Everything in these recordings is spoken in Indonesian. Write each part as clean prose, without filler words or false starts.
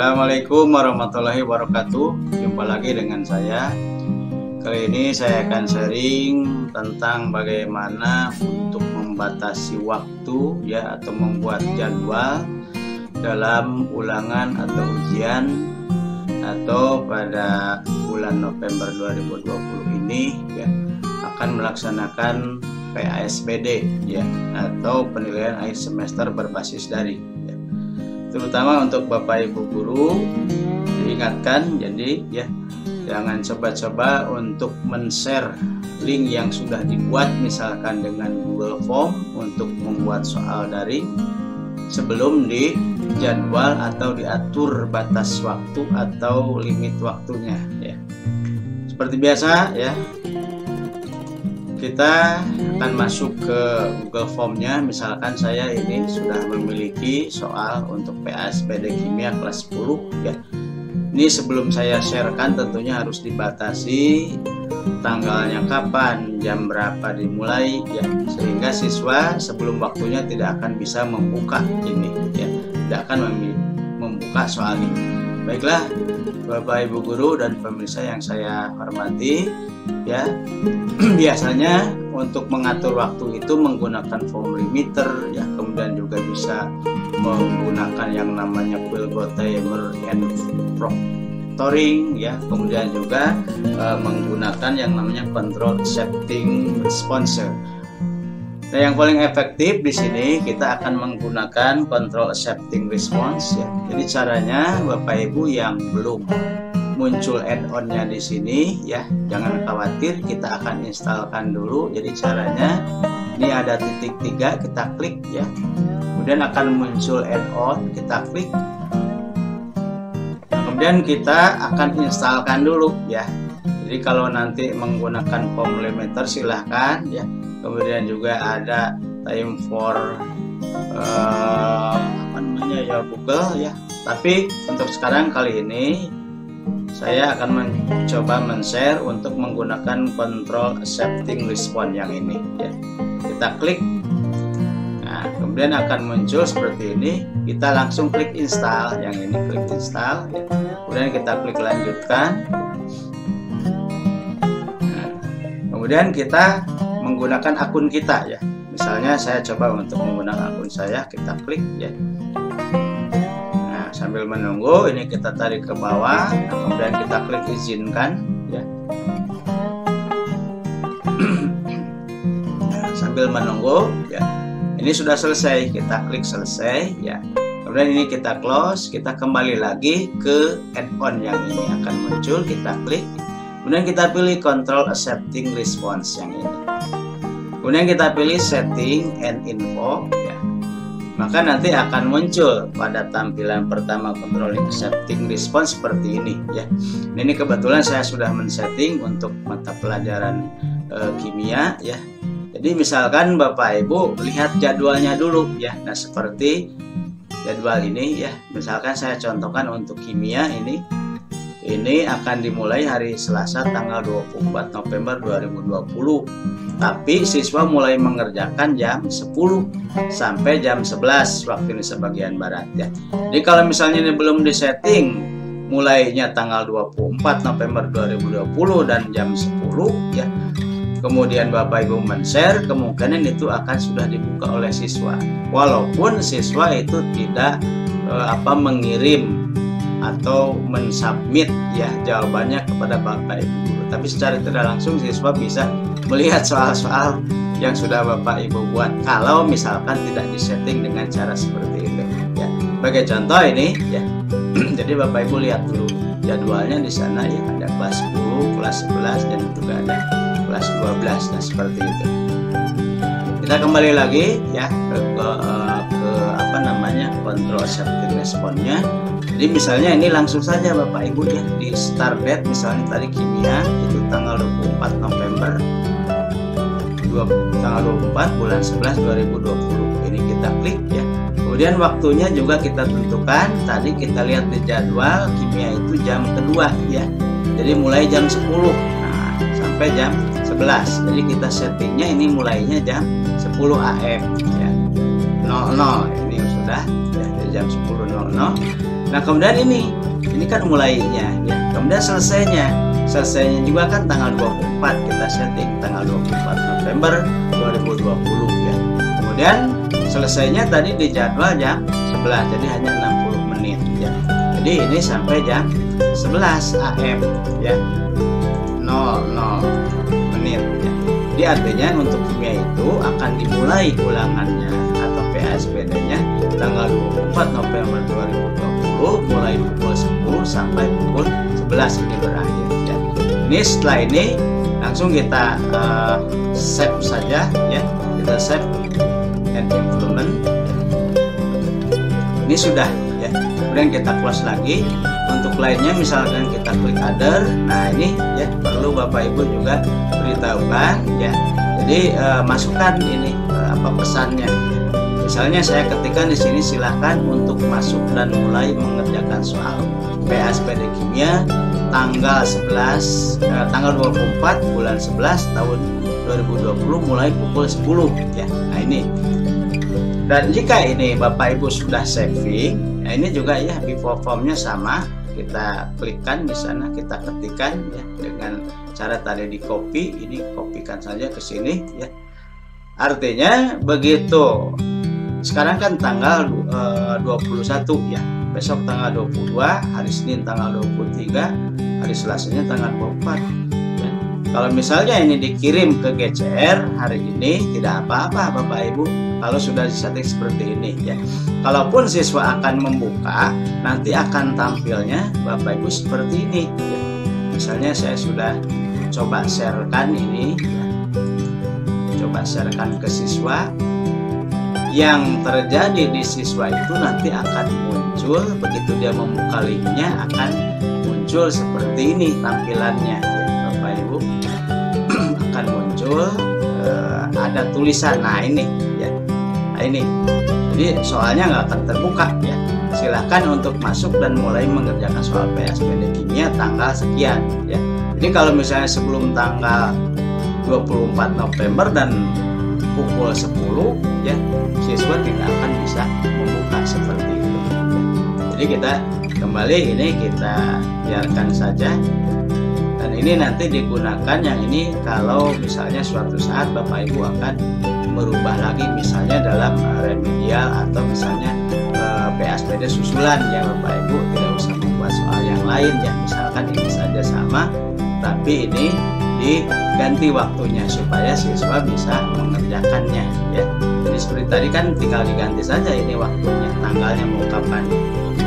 Assalamualaikum warahmatullahi wabarakatuh. Jumpa lagi dengan saya. Kali ini saya akan sharing tentang bagaimana untuk membatasi waktu ya, atau membuat jadwal dalam ulangan atau ujian atau pada bulan November 2020 ini ya, akan melaksanakan PASBD ya, atau penilaian akhir semester berbasis daring. Terutama untuk Bapak Ibu guru diingatkan, jadi ya jangan coba-coba untuk men-share link yang sudah dibuat misalkan dengan Google Form untuk membuat soal daring sebelum dijadwal atau diatur batas waktu atau limit waktunya ya. Seperti biasa ya, kita akan masuk ke Google Form-nya. Misalkan saya ini sudah memiliki soal untuk PASBD Kimia kelas 10 ya. Ini sebelum saya sharekan tentunya harus dibatasi tanggalnya kapan, jam berapa dimulai ya, sehingga siswa sebelum waktunya tidak akan bisa membuka ini ya, tidak akan membuka soal ini. Baiklah Bapak Ibu guru dan pemirsa yang saya hormati ya, biasanya untuk mengatur waktu itu menggunakan form limiter ya, kemudian juga bisa menggunakan yang namanya Quill Timer and Proctoring ya, kemudian juga menggunakan yang namanya Control Accepting Response. Nah, yang paling efektif di sini kita akan menggunakan Control Accepting Response ya. Jadi caranya Bapak Ibu yang belum muncul add-on-nya di sini ya, jangan khawatir, kita akan instalkan dulu. Jadi caranya ini ada titik 3, kita klik ya, kemudian akan muncul add-on, kita klik, kemudian kita akan instalkan dulu ya. Jadi kalau nanti menggunakan form limiter silahkan ya, kemudian juga ada time for Google ya. Tapi untuk sekarang kali ini saya akan mencoba men-share untuk menggunakan Control Accepting Response yang ini ya. Kita klik, nah kemudian akan muncul seperti ini. Kita langsung klik install yang ini, klik install ya. Kemudian kita klik lanjutkan. Nah, kemudian kita menggunakan akun kita ya. Misalnya saya coba untuk menggunakan akun saya, kita klik ya. Nah, sambil menunggu ini kita tarik ke bawah, nah, kemudian kita klik izinkan ya. Nah, sambil menunggu ya. Ini sudah selesai, kita klik selesai ya. Kemudian ini kita close, kita kembali lagi ke add-on yang ini akan muncul, kita klik. Kemudian kita pilih Control Accepting Response yang ini. Kemudian kita pilih Setting and Info ya. Maka nanti akan muncul pada tampilan pertama Controlling Accepting Response seperti ini ya. Ini kebetulan saya sudah men-setting untuk mata pelajaran kimia ya. Jadi misalkan Bapak Ibu lihat jadwalnya dulu ya. Nah, seperti jadwal ini ya. Misalkan saya contohkan untuk kimia ini akan dimulai hari Selasa tanggal 24 November 2020. Tapi siswa mulai mengerjakan jam 10 sampai jam 11 waktu Indonesia bagian barat ya. Jadi kalau misalnya ini belum disetting mulainya tanggal 24 November 2020 dan jam 10 ya, kemudian Bapak Ibu men-share, kemungkinan itu akan sudah dibuka oleh siswa. Walaupun siswa itu tidak mengirim atau mensubmit ya jawabannya kepada Bapak Ibu guru, tapi secara tidak langsung siswa bisa melihat soal-soal yang sudah Bapak Ibu buat kalau misalkan tidak disetting dengan cara seperti itu ya. Sebagai contoh ini ya. Jadi Bapak Ibu lihat dulu jadwalnya di sana ya, ada kelas 10, kelas 11 dan juga ada kelas 12. Nah, seperti itu. Kita kembali lagi ya ke Control Accepting Response-nya. Jadi misalnya ini langsung saja Bapak Ibu ya, di start date misalnya tadi kimia itu tanggal 24 November tanggal 24 bulan 11 2020. Ini kita klik ya. Kemudian waktunya juga kita tentukan. Tadi kita lihat di jadwal kimia itu jam kedua ya. Jadi mulai jam 10 sampai jam 11. Jadi kita settingnya ini mulainya jam 10 AM ya. 00 ini sudah ya, dari jam 10.00. Nah kemudian ini kan mulainya ya. Kemudian selesainya juga kan tanggal 24, kita setting tanggal 24 November 2020 ya. Kemudian selesainya tadi di jadwal jam 11, jadi hanya 60 menit ya. Jadi ini sampai jam 11 AM ya, 00 menit ya. Jadi artinya untuk kimia itu akan dimulai ulangannya atau PASPD-nya tanggal 24 November 2020 mulai pukul 10 sampai pukul 11 ini berakhir ya. Ini setelah ini langsung kita save saja ya, kita save and implement ya. Ini sudah ya. Kemudian kita close lagi. Untuk lainnya misalkan kita klik other, nah ini ya perlu Bapak Ibu juga beritahukan ya. Jadi masukkan ini apa pesannya. Misalnya saya ketikkan di sini silahkan untuk masuk dan mulai mengerjakan soal PASPD kimia tanggal 24 bulan 11 tahun 2020 mulai pukul 10 ya. Nah ini. Dan jika ini Bapak Ibu sudah saving, nah ini juga ya before formnya sama, kita klikkan di sana, kita ketikkan ya dengan cara tadi di copy, ini kopikan saja ke sini ya. Artinya begitu. Sekarang kan tanggal 21 ya. Besok tanggal 22, hari Senin tanggal 23, hari Selasanya tanggal 24 ya. Kalau misalnya ini dikirim ke GCR hari ini tidak apa-apa Bapak Ibu kalau sudah disetting seperti ini ya. Kalaupun siswa akan membuka, nanti akan tampilnya Bapak Ibu seperti ini ya. Misalnya saya sudah coba sharekan ini ya. Coba sharekan ke siswa. Yang terjadi di siswa itu nanti akan muncul, begitu dia membuka linknya akan muncul seperti ini tampilannya ya, Bapak Ibu. Akan muncul ada tulisan, nah ini ya, nah ini. Jadi soalnya nggak akan terbuka ya. Silahkan untuk masuk dan mulai mengerjakan soal PASPD kimia tanggal sekian ya. Jadi kalau misalnya sebelum tanggal 24 November dan pukul 10 ya, siswa tidak akan bisa membuka seperti itu ya. Jadi kita kembali ini kita biarkan saja, dan ini nanti digunakan yang ini kalau misalnya suatu saat Bapak Ibu akan merubah lagi misalnya dalam remedial atau misalnya PASPD susulan ya Bapak Ibu, tidak usah membuat soal yang lain ya, misalkan ini saja sama tapi ini diganti waktunya supaya siswa bisa mengerjakannya ya. Jadi seperti tadi kan tinggal diganti saja ini waktunya, tanggalnya mau kapan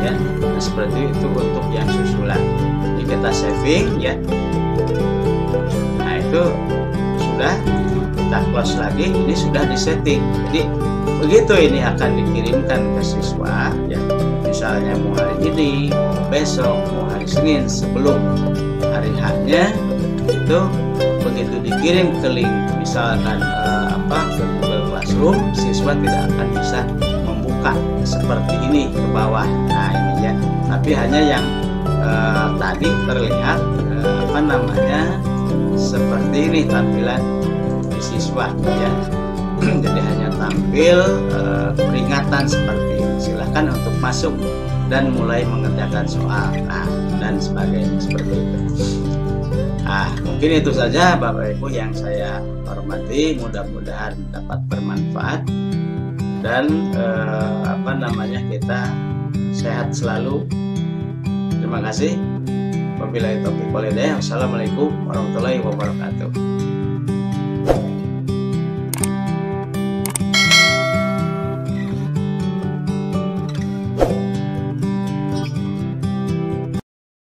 ya. Nah, seperti itu untuk yang susulan. Jadi kita saving ya. Nah itu sudah, kita close lagi, ini sudah disetting. Jadi begitu ini akan dikirimkan ke siswa ya. Misalnya mau hari ini, mau besok, mau hari Senin sebelum hari H-nya itu begitu dikirim ke link misalkan ke Google Classroom, siswa tidak akan bisa membuka seperti ini ke bawah. Nah ini ya, tapi hanya yang tadi terlihat seperti ini tampilan di siswa ya. Jadi hanya tampil peringatan seperti ini. Silahkan untuk masuk dan mulai mengerjakan soal, nah dan sebagainya seperti itu. Nah, mungkin itu saja Bapak Ibu yang saya hormati, mudah-mudahan dapat bermanfaat dan kita sehat selalu. Terima kasih. Wabillahi taufiq wal hidayah. Wassalamualaikum warahmatullahi wabarakatuh.